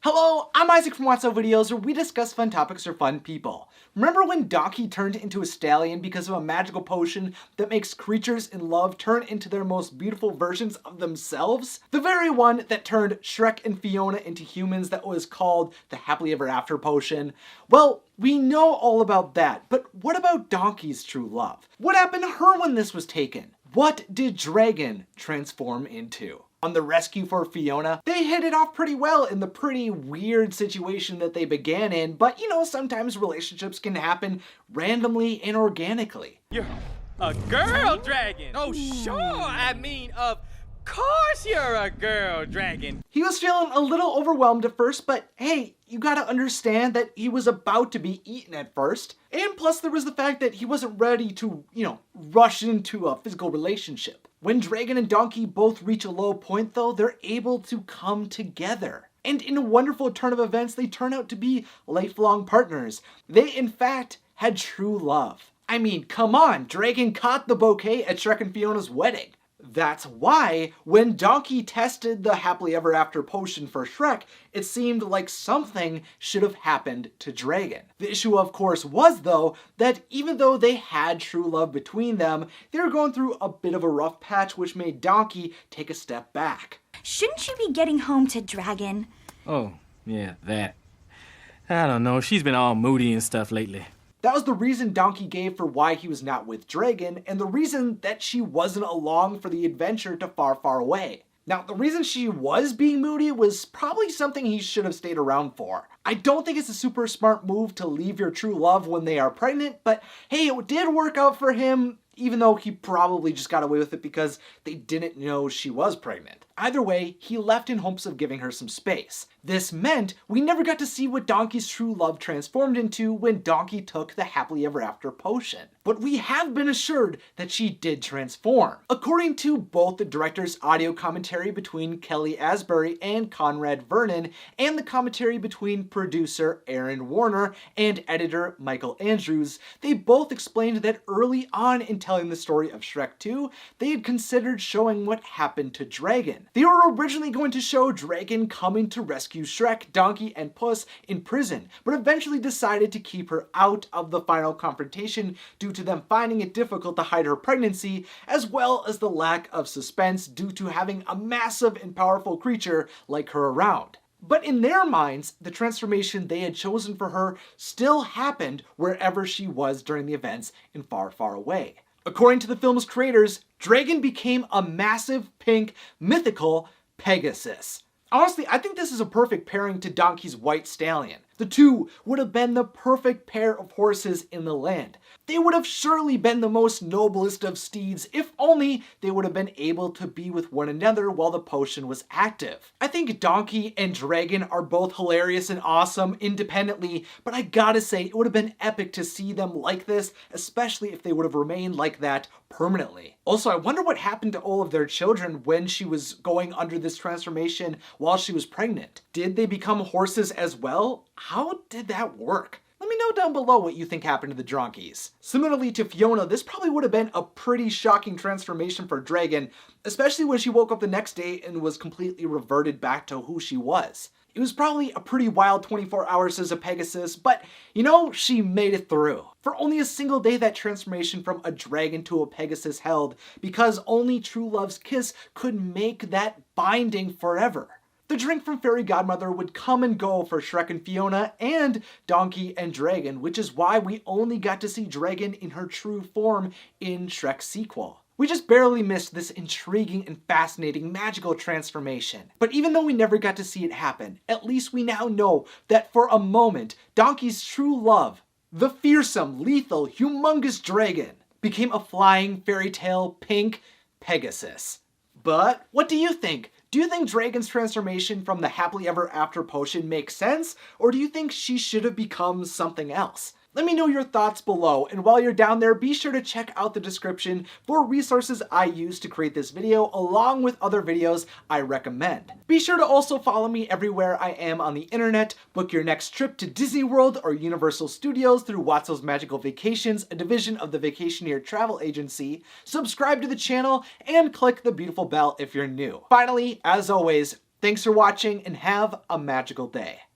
Hello, I'm Isaac from Wotso Videos, where we discuss fun topics for fun people. Remember when Donkey turned into a stallion because of a magical potion that makes creatures in love turn into their most beautiful versions of themselves? The very one that turned Shrek and Fiona into humans that was called the Happily Ever After potion? Well, we know all about that, but what about Donkey's true love? What happened to her when this was taken? What did Dragon transform into? On the rescue for Fiona, they hit it off pretty well in the pretty weird situation that they began in, but you know, sometimes relationships can happen randomly and organically. You're a girl dragon! Oh sure, of course you're a girl dragon! He was feeling a little overwhelmed at first, but hey, you gotta understand that he was about to be eaten at first. And plus there was the fact that he wasn't ready to, rush into a physical relationship. When Dragon and Donkey both reach a low point though, they're able to come together. And in a wonderful turn of events, they turn out to be lifelong partners. They in fact had true love. I mean, come on, Dragon caught the bouquet at Shrek and Fiona's wedding. That's why, when Donkey tested the Happily Ever After potion for Shrek, it seemed like something should have happened to Dragon. The issue, of course, was, though, that even though they had true love between them, they were going through a bit of a rough patch, which made Donkey take a step back. Shouldn't you be getting home to Dragon? Oh, yeah, that. I don't know, she's been all moody and stuff lately. That was the reason Donkey gave for why he was not with Dragon, and the reason that she wasn't along for the adventure to Far, Far Away. Now, the reason she was being moody was probably something he should have stayed around for. I don't think it's a super smart move to leave your true love when they are pregnant, but hey, it did work out for him, even though he probably just got away with it because they didn't know she was pregnant. Either way, he left in hopes of giving her some space. This meant we never got to see what Donkey's true love transformed into when Donkey took the Happily Ever After potion. But we have been assured that she did transform. According to both the director's audio commentary between Kelly Asbury and Conrad Vernon, and the commentary between producer Aaron Warner and editor Michael Andrews, they both explained that early on in telling the story of Shrek 2, they had considered showing what happened to Dragon. They were originally going to show Dragon coming to rescue Shrek, Donkey, and Puss in prison, but eventually decided to keep her out of the final confrontation due to them finding it difficult to hide her pregnancy, as well as the lack of suspense due to having a massive and powerful creature like her around. But in their minds, the transformation they had chosen for her still happened wherever she was during the events in Far, Far Away. According to the film's creators, Dragon became a massive, pink, mythical Pegasus. Honestly, I think this is a perfect pairing to Donkey's white stallion. The two would have been the perfect pair of horses in the land. They would have surely been the most noblest of steeds if only they would have been able to be with one another while the potion was active. I think Donkey and Dragon are both hilarious and awesome independently, but I gotta say it would have been epic to see them like this, especially if they would have remained like that permanently. Also, I wonder what happened to all of their children when she was going under this transformation while she was pregnant. Did they become horses as well? How did that work? Let me know down below what you think happened to the Dronkies. Similarly to Fiona, this probably would have been a pretty shocking transformation for Dragon, especially when she woke up the next day and was completely reverted back to who she was. It was probably a pretty wild 24 hours as a Pegasus, but she made it through. For only a single day that transformation from a dragon to a Pegasus held, because only true love's kiss could make that binding forever. The drink from Fairy Godmother would come and go for Shrek and Fiona and Donkey and Dragon, which is why we only got to see Dragon in her true form in Shrek's sequel. We just barely missed this intriguing and fascinating magical transformation. But even though we never got to see it happen, at least we now know that for a moment, Donkey's true love, the fearsome, lethal, humongous dragon, became a flying fairy tale pink Pegasus. But what do you think? Do you think Dragon's transformation from the Happily Ever After potion makes sense, or do you think she should have become something else? Let me know your thoughts below, and while you're down there, be sure to check out the description for resources I used to create this video, along with other videos I recommend. Be sure to also follow me everywhere I am on the internet, book your next trip to Disney World or Universal Studios through Wotso's Magical Vacations, a division of the Vacationeer travel agency, subscribe to the channel, and click the beautiful bell if you're new. Finally, as always, Thanks for watching and have a magical day.